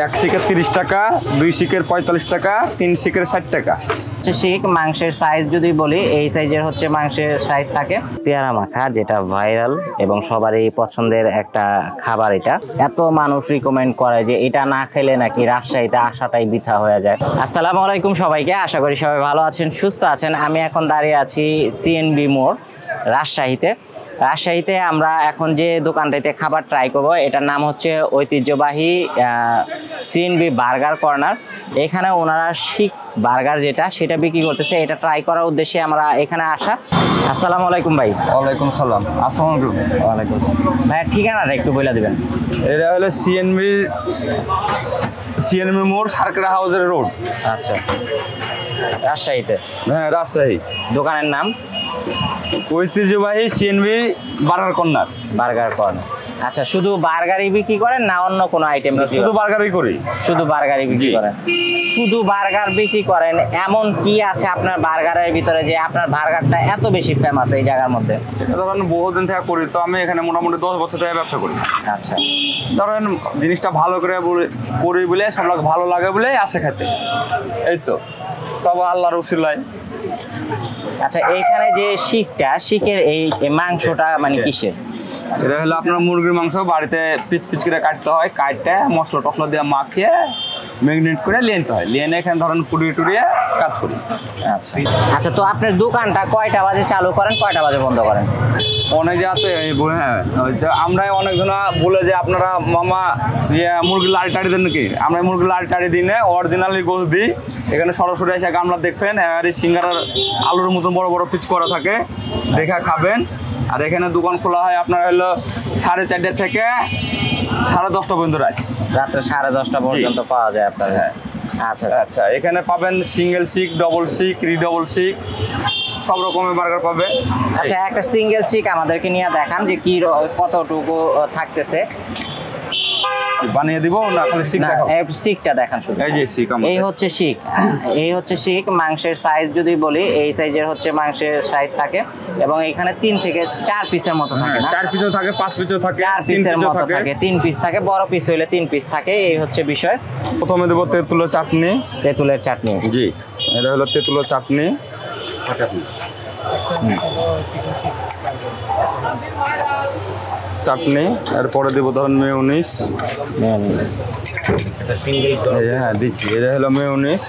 এক শিকের 30 টাকা, 2 শিকের 45 টাকা, 3 শিকের 60 টাকা। শিক মাংসের সাইজ যদি বলি, এই সাইজের হচ্ছে মাংসের সাইজ থাকে। পেয়ারা মাখা যেটা ভাইরাল এবং সবারই পছন্দের একটা খাবার। এটা এত মানুষ রিকমেন্ড করে যে এটা না খেলে নাকি রাজশাহীতে আসাটাই বৃথা হয়ে যায়। আসসালামু আলাইকুম সবাইকে, আশা করি সবাই ভালো আছেন, সুস্থ আছেন। আমি এখন দাঁড়িয়ে আছি সিএনবি মোড় রাজশাহীতে আমরা এখন যে দোকানটাতে খাবার ট্রাই করব, এটার নাম হচ্ছে ঐতিহ্যবাহী সিএনবি বার্গার কর্নার। এখানে ওনারা শিক বার্গার সেটা বিক্রি করতেছে। এটা ট্রাই করার উদ্দেশ্যে আমরা এখানে আসা। আসসালামু আলাইকুম ভাই। ওয়ালাইকুম সালাম। আসসালামু আলাইকুম। ওয়ালাইকুম ভাই, ঠিকানাটা একটু বলে দিবেন। এটা হলো সিএনবি মোড়, সার্কেল হাউসের রোড। আচ্ছা, রাজশাহীতে? হ্যাঁ, রাজশাহী। দোকানের নাম ঐতিহ্যবাহী সিএনবি বার্গার কর্নার। আচ্ছা, শুধু বার্গারই বিক্রি করেন না অন্য কোনো আইটেম? শুধু বার্গারই করি। শুধু বার্গারই বিক্রি করেন? শুধু বার্গার বিক্রি করেন, এমন কি আছে আপনার বার্গারের ভিতরে যে আপনার বার্গারটা এত বেশি ফেমাস এই জায়গার মধ্যে? এটা ধরেন বহুদিন থেকে করি, তো আমি এখানে মোটামুটি 10 বছর থেকে ব্যবসা করি। আচ্ছা, ধরেন জিনিসটা ভালো করে করি বলে সব ভালো লাগে বলে আসে খেতে, এই তো সব আল্লাহর উসিলায়। আচ্ছা, এইখানে যে শিকের এই মাংসটা মানে কিসের? এটা হলো আপনার মুরগির মাংস, বাড়িতে পিচ করে কাটতে হয়, কাটতে মশলা টসলা দিয়ে মাখিয়ে ম্যারিনেট করে নিতে হয়, নিয়ে এখানে ধরেন পুড়িয়ে কাজ করি। আচ্ছা, তো আপনার দোকানটা কয়টা বাজে চালু করেন, কয়টা বাজে বন্ধ করেন? অনেক জায়গাতে হ্যাঁ, আমরা অনেকজনা বলে যে আপনারা মামা মুরগির লাড়ি টাড়ি দেন নাকি? আমরা মুরগির লাড়ি টাড়ি দিই না, অরিজিনালি গোশ দিই। এখানে সরাসরি এসে গামলা দেখবেন, আর সিঙ্গারার আলুর মতন বড় বড় পিচ করা থাকে, দেখা খাবেন। আর এখানে দোকান খোলা হয় আপনার হলো 4:30 থেকে 10:30 পর্যন্ত, রাত্রে 10:30 পর্যন্ত পাওয়া যায় আপনার? হ্যাঁ। আচ্ছা, এখানে পাবেন সিঙ্গেল শিক, ডবল শিক, রিডবল শিক, সব রকমের বার্গার পাবে। আচ্ছা, একটা সিঙ্গেল শিক আমাদেরকে নিয়ে দেখান যে কি কতটুকু থাকতেছে। বানিয়ে দিব না খালি শিক দেখাবো? শিকটা দেখান শুধু। এই যে শিক, এই হচ্ছে শিক মাংসের সাইজ যদি বলি, এই সাইজের হচ্ছে মাংসের সাইজ থাকে এবং এখানে 3 থেকে 4 পিসের মতো থাকে। 4 পিসও থাকে, 5 পিসও থাকে, 4 পিসের মতো থাকে, 3 পিস থাকে, বড় পিস হইলে 3 পিস থাকে। এই হচ্ছে বিষয়। প্রথমে দেবো তেঁতুলের চাটনি। তেঁতুলের চাটনি? জি, এটা হলো তেঁতুলের চাটনি। চাটনি, এরপরে দেবো ধরুন মেয়োনিজ। হ্যাঁ দিচ্ছি, এটা হলো মেয়োনিজ।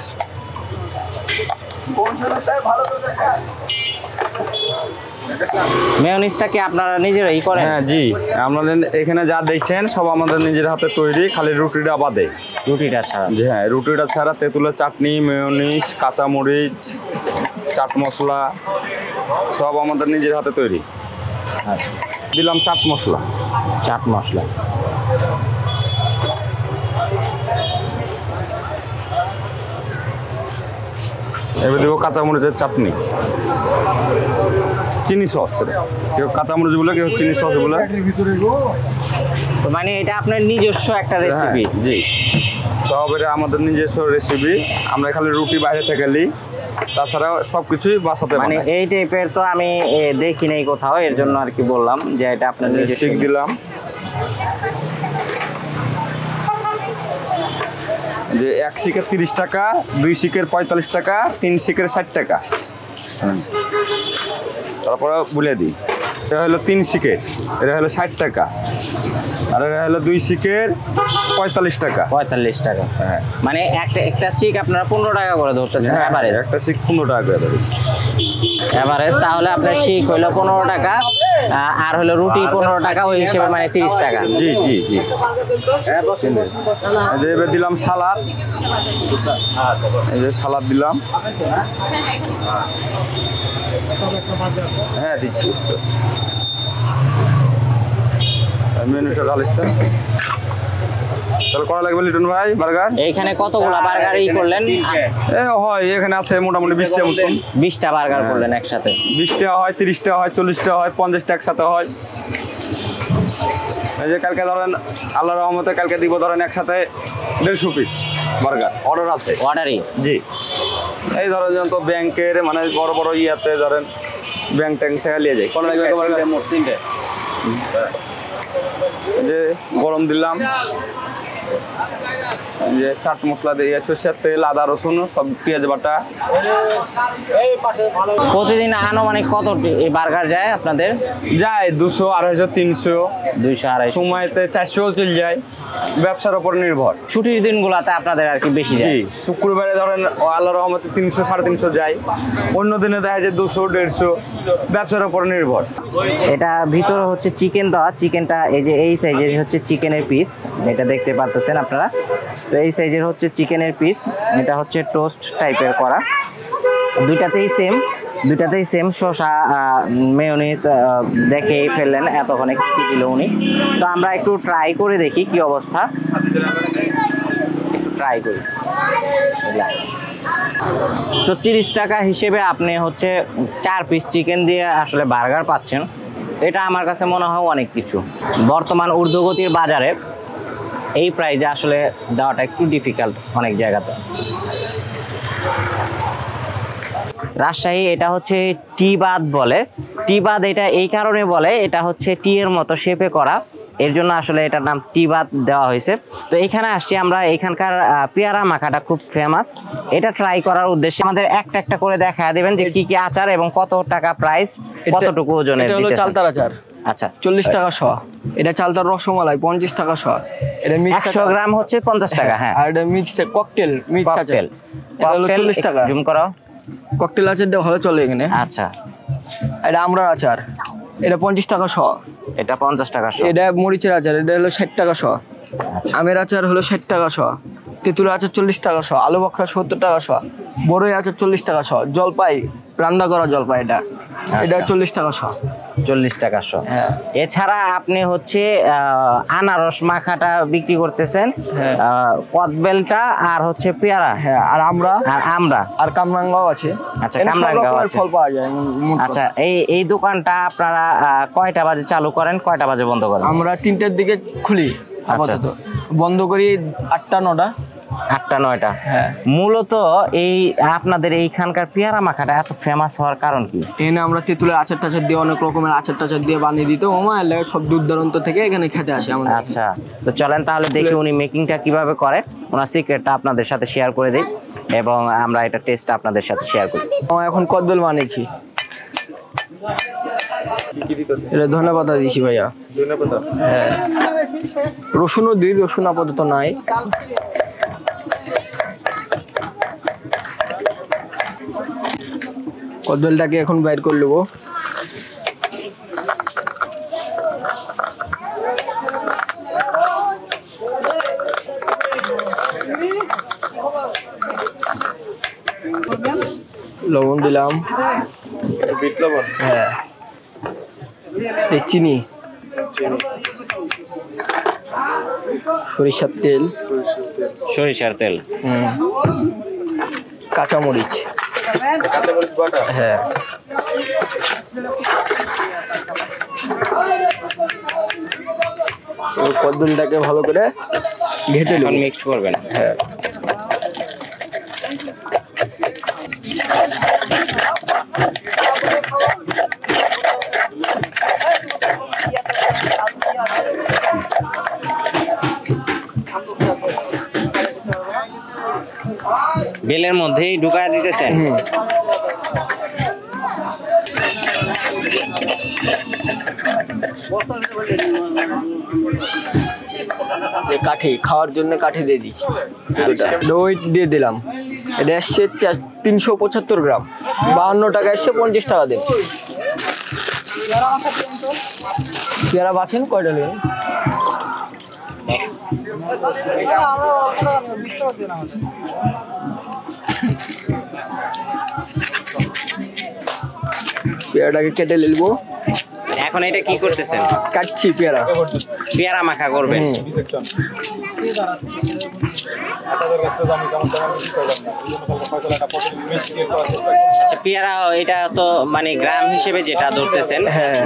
মেয়োনিজটা কি আপনারা নিজেরাই করেন? হ্যাঁ জি, আমাদের এখানে যা দেখছেন সব আমাদের নিজের হাতে তৈরি, খালি রুটিটা বাদে। রুটিটা ছাড়া? জি হ্যাঁ, রুটিটা ছাড়া তেঁতুলের চাটনি, মেয়োনিজ, কাঁচামরিচ, চাট মশলা সব আমাদের নিজের হাতে তৈরি। আচ্ছা, দিলাম চাট মশলা। এবার দেবো কাঁচামরিচের চাটনি, চিনি সস। কেউ কাঁচামরিচ বলে, কেউ চিনি সস বলে। তো মানে এটা আপনার নিজস্ব একটা রেসিপি? জি, সব এটা আমাদের নিজস্ব রেসিপি। আমরা খালি রুটি বাইরে থেকে নিই, তাছাড়া সবকিছুই বাসাতে। মানে এই টাইপের তো আমি দেখি নাই কোথাও, এর জন্য আর কি বললাম যে এটা আপনার শিক দিলাম। যে 1 শিকের 30 টাকা, 2 শিকের 45 টাকা, 3 শিকের 60 টাকা। তারপরে বলে দিই, এটা হলো 3 শিকের, এটা হলো 60 টাকা, আর এটা হলো 2 শিকের 45 টাকা। 45 টাকা? হ্যাঁ। মানে একটা শিক আপনারা 15 টাকা করে ধরতেছেন? এভারেজ একটা শিক 15 টাকা করে ধরি এভারেজ। তাহলে আপনার শিক হইলো 15 টাকা, আর হলো রুটি 15 টাকা, ওই হিসেবে মানে 30 টাকা। জি জি জি। এবার দিলাম সালাদ, এই যে সালাদ দিলাম। হ্যাঁ দিচ্ছি। মেনুটা ঢালিস তো। তাহলে করা লাগবে লিটন ভাই বার্গার। এইখানে কতগুলা বার্গার করলেন? হয় এখানে আছে মোটামুটি 20টা মতন। 20টা বার্গার করলেন একসাথে? 20টা হয়, 30টা হয়, 40টা হয়, 50টা একসাথে হয়। এই যে কালকে ধরেন আল্লাহর রহমতে কালকে দিব ধরেন একসাথে 150 পিস বার্গার অর্ডার আছে। অর্ডারই? জি। এই ধরেন তো ব্যাংকের মানে বড় বড় ইয়াতে ধরেন ব্যাংক ট্যাঙ্ক থেকে নিয়ে যাই। কটা লাগবে বার্গার? মোট 3টে। যে গরম দিলাম, এই যে চাট মশলা দিয়ে সরষের তেল, আদা রসুন, সব পেঁয়াজ বাটা। প্রতিদিন আনুমানিক কত এই বার্গার যায় আপনাদের? যায় 200, 250, 300, 200 250। সময়তে 400 চলে যায়, ব্যবসার উপর নির্ভর। ছুটির দিনগুলোতে আপনাদের আর কি বেশি যায়? জি, শুক্রবারে ধরেন আল্লাহর রহমতে 300, 350 যায়, অন্য দিনে দেখা যায় 200, 150, ব্যবসার উপর নির্ভর। এটা ভিতরে হচ্ছে চিকেন দেওয়া, চিকেনটা এই যে এই সাইজের হচ্ছে চিকেনের পিস, এটা দেখতে পাচ্ছেন আপনারা। তো এই সাইজের হচ্ছে চিকেনের পিস, এটা হচ্ছে টোস্ট টাইপের করা, দুইটাতেই সেম শসা মেয়োনিজ দেখেই ফেললেন এতক্ষণে কি দিল উনি। তো আমরা একটু ট্রাই করে দেখি কি অবস্থা, একটু ট্রাই করি। তো 30 টাকা হিসেবে আপনি হচ্ছে 4 পিস চিকেন দিয়ে আসলে বার্গার পাচ্ছেন, এটা আমার কাছে মনে হয় অনেক কিছু। বর্তমান ঊর্ধ্বগতির বাজারে এই প্রাইজে আসলে দেওয়াটা একটু ডিফিকাল্ট অনেক জায়গাতে। রাজশাহী এটা হচ্ছে টি বাদ বলে, টি বাদ এটা এই কারণে বলে, এটা হচ্ছে টি এর মতো শেপে করা, এর জন্য আসলে এটার নাম টি বাদ দেওয়া হয়েছে। তো এখানে আসছি আমরা, এখানকার পেয়ারা মাখাটা খুব ফেমাস, এটা ট্রাই করার উদ্দেশ্যে আমাদের একটা একটা করে দেখা দেবেন যে কি কি আচার এবং কত টাকা প্রাইস, কতটুকু ওজনের দিতেছেন। চালতার আচার আচ্ছা 40 টাকা শ, এটা চালতার রসমালাই 50 টাকা শ, এটা মিক্স 100 গ্রাম হচ্ছে 50 টাকা। হ্যাঁ, আর এটা মিক্স ককটেল মিক্স আচার, এটা হলো 40 টাকা। জুম করো, ককটেল আচার দেওয়া ভালো চলে এখানে। আচ্ছা এটা আমড়ার আচার, এটা 50 টাকা শ, এটা 50 টাকা শ। এটা মরিচের আচার, এটা হলো 60 টাকা শ, আচ্ছা আমের আচার হলো 60 টাকা শ, তেঁতুলের আচার 40 টাকা শ, আলু বখরা 70 টাকা শ, বড়ই আচার 40 টাকা শ, জলপাই রান্না করা জলপাই এটা 40 টাকা শ। 40 টাকা শ। হ্যাঁ। এছাড়া আপনি হচ্ছে আনারস মাখাটা বিক্রি করতেছেন, হ্যাঁ। কদবেলটা আর হচ্ছে পেয়ারা, হ্যাঁ, আর আমরা আর কামরাঙ্গাও আছে। আচ্ছা, এখানে সব কামরাঙ্গাও রকমের আছে। ফল পাওয়া যায়। আচ্ছা, এই দোকানটা আপনারা কয়টা বাজে চালু করেন, কয়টা বাজে বন্ধ করেন? আমরা 3টার দিকে খুলি আপাতত, বন্ধ করি 8টা 9টা। 8টা 9টা। হ্যাঁ। মূলত এই আপনাদের এইখানকার পেয়ারা মাখাটা এত ফেমাস হওয়ার কারণ কি? এখানে আমরা তেঁতুলের আচার টাচার দিয়ে, অনেক রকমের আচার টাচার দিয়ে বানিয়ে দিত ওমা, এলাকার সব দূর দূরান্ত থেকে এখানে খেতে আসে আমাদের। আচ্ছা, তো চলেন তাহলে দেখি উনি মেকিংটা কিভাবে করে, ওনার সিক্রেটটা আপনাদের সাথে শেয়ার করে দিই এবং আমরা এটা টেস্ট আপনাদের সাথে শেয়ার করি। এখন কদবেল বানিয়েছি, এটা ধন্যবাদ দিয়েছি ভাইয়া। হ্যাঁ, রসুনও দিই, রসুন আপাতত নাই। কদবেলটাকে এখন বাইর করে নেবো। লবণ দিলাম, বিট লবণ, হ্যাঁ, এই চিনি, সরিষার তেল, কাঁচামরিচ, হ্যাঁ, কদবেলটাকে ভালো করে ঘেটে মিক্স করবেন। হ্যাঁ, বেলের মধ্যেই ঢুকায় দিতেছেন। কাঠি খাওয়ার জন্য কাঠি দিয়ে দিয়েছি, দই দিয়ে দিলাম। এটা এসছে 375 গ্রাম, 52 টাকা এসছে, 50 টাকা দিন। পেয়ারা বাছেন কয়টা নেবেন? পেয়ারাটাকে কেটে নেবো। এখন এটা কি করতেছেন? কাটছি পেয়ারা, পেয়ারা মাখা করবেন। আচ্ছা, পেয়ারা এটা তো মানে গ্রাম হিসেবে যেটা ধরতেছেন,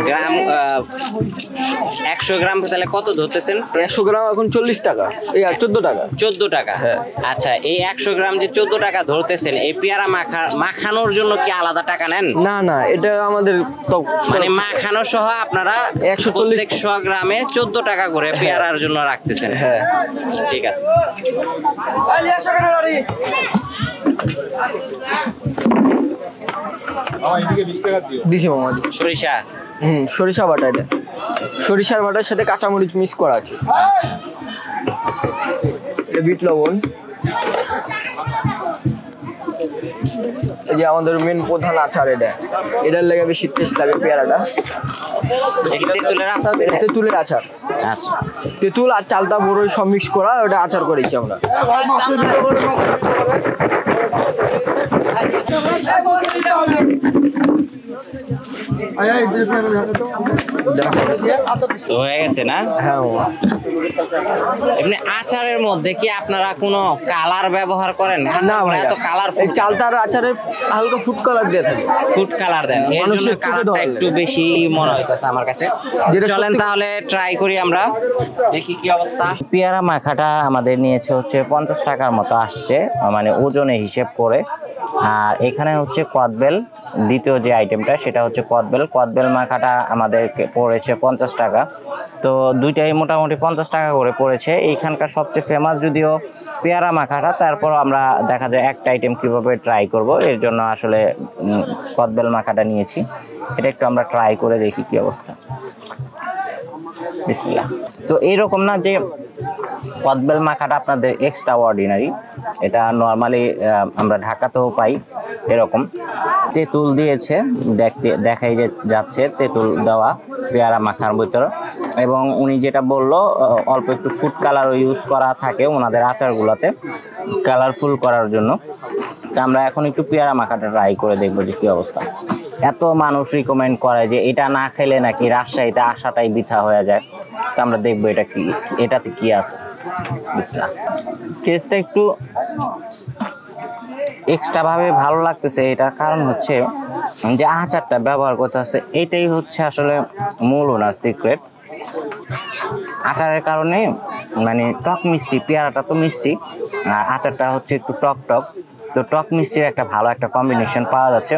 গ্রাম 100 গ্রাম তাহলে কত ধরতেছেন? 100 গ্রাম এখন 40 টাকা, এই 14 টাকা। 14 টাকা। আচ্ছা, এই 100 গ্রাম যে 14 টাকা ধরতেছেন, এই পেয়ারা মাখানোর জন্য কি আলাদা টাকা নেন? না না, এটা আমাদের মানে মাখানো সহ আপনারা 140 গ্রামে 14 টাকা করে পেয়ারার জন্য রাখতেছেন। হ্যাঁ, ঠিক আছে। দিছি মামা। সরিষা, সরিষা বাটা, এটা সরিষার বাটার সাথে কাঁচামরিচ মিক্স করা আছে। এটা বিট লবণ, এই যে আমাদের মেন প্রধান আচার, এটার লেগে বেশি টেস্ট লাগে পেয়ারাটা। তেঁতুলের আচার, তেঁতুলের আচার। আচ্ছা, তেঁতুল আর চালতা বড়ই সব মিক্স করা, ওটা আচার করেছি আমরা। তো হয়ে গেছে না? হ্যাঁ, এমনি আচারের মধ্যে কি আপনারা কোনো কালার ব্যবহার করেন? না ভাই, এত কালার, এই চালতার আচারে হালকা ফুড কালার দিয়ে থাকে। ফুড কালার দেন, এর জন্য মানুষের কালারটা একটু বেশি মনে হইতেছে আমার কাছে। চলেন তাহলে ট্রাই করি আমরা, দেখি কি অবস্থা। পেয়ারা মাখাটা আমাদের নিয়েছে হচ্ছে 50 টাকার মতো আসছে, মানে ওজনে হিসেব করে। আর এখানে হচ্ছে কদবেল, দ্বিতীয় যে আইটেমটা সেটা হচ্ছে কদবেল মাখাটা আমাদেরকে পড়েছে 50 টাকা। তো দুইটাই মোটামুটি 50 টাকা করে পড়েছে। এইখানকার সবচেয়ে ফেমাস যদিও পেয়ারা মাখাটা, তারপর আমরা দেখা যায় একটা আইটেম কিভাবে ট্রাই করব, এর জন্য আসলে কদবেল মাখাটা নিয়েছি। এটা একটু আমরা ট্রাই করে দেখি কি অবস্থা। বিসমিল্লাহ। তো এইরকম না যে কদবেল মাখাটা আপনাদের এক্সট্রা অর্ডিনারি, এটা নর্মালি আমরা ঢাকাতেও পাই। এরকম তেঁতুল দিয়েছে, দেখাই যাচ্ছে তেঁতুল দেওয়া পেয়ারা মাখার ভিতরে। এবং উনি যেটা বললো, অল্প একটু ফুড কালারও ইউজ করা থাকে ওনাদের আচারগুলোতে, কালারফুল করার জন্য। তো আমরা এখন একটু পেয়ারা মাখাটা ট্রাই করে দেখবো যে কি অবস্থা। এত মানুষ রিকমেন্ড করে যে এটা না খেলে নাকি রাজশাহীতে আসাটাই বৃথা হয়ে যায়। তো আমরা দেখবো এটা কি, এটাতে কি আছে। টেস্টটা একটু এক্সট্রা ভাবে ভালো লাগতেছে। এটার কারণ হচ্ছে যে আচারটা ব্যবহার করতে হচ্ছে, এটাই হচ্ছে আসলে মূল ওনার সিক্রেট। আচারের কারণে মানে টক মিষ্টি, পেয়ারাটা তো মিষ্টি আর আচারটা হচ্ছে একটু টক টক। তো টক মিষ্টির একটা ভালো একটা কম্বিনেশন পাওয়া যাচ্ছে,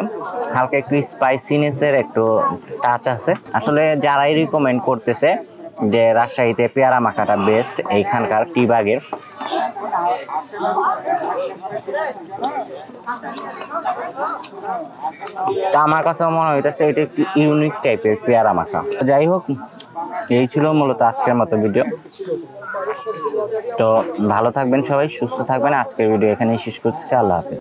হালকা একটু স্পাইসিনেসের একটু টাচ আছে। আসলে যারাই রিকমেন্ড করতেছে যে রাজশাহীতে পেয়ারা মাখাটা বেস্ট, এইখানকার টিবাগের। তা আমার কাছে মনে হইতেছে এটা একটু ইউনিক টাইপের পেয়ারা মাখা। যাই হোক, এই ছিল মূলত আজকের মতো ভিডিও। তো ভালো থাকবেন সবাই, সুস্থ থাকবেন। আজকের ভিডিও এখানেই শেষ করতেছি। আল্লাহ হাফেজ।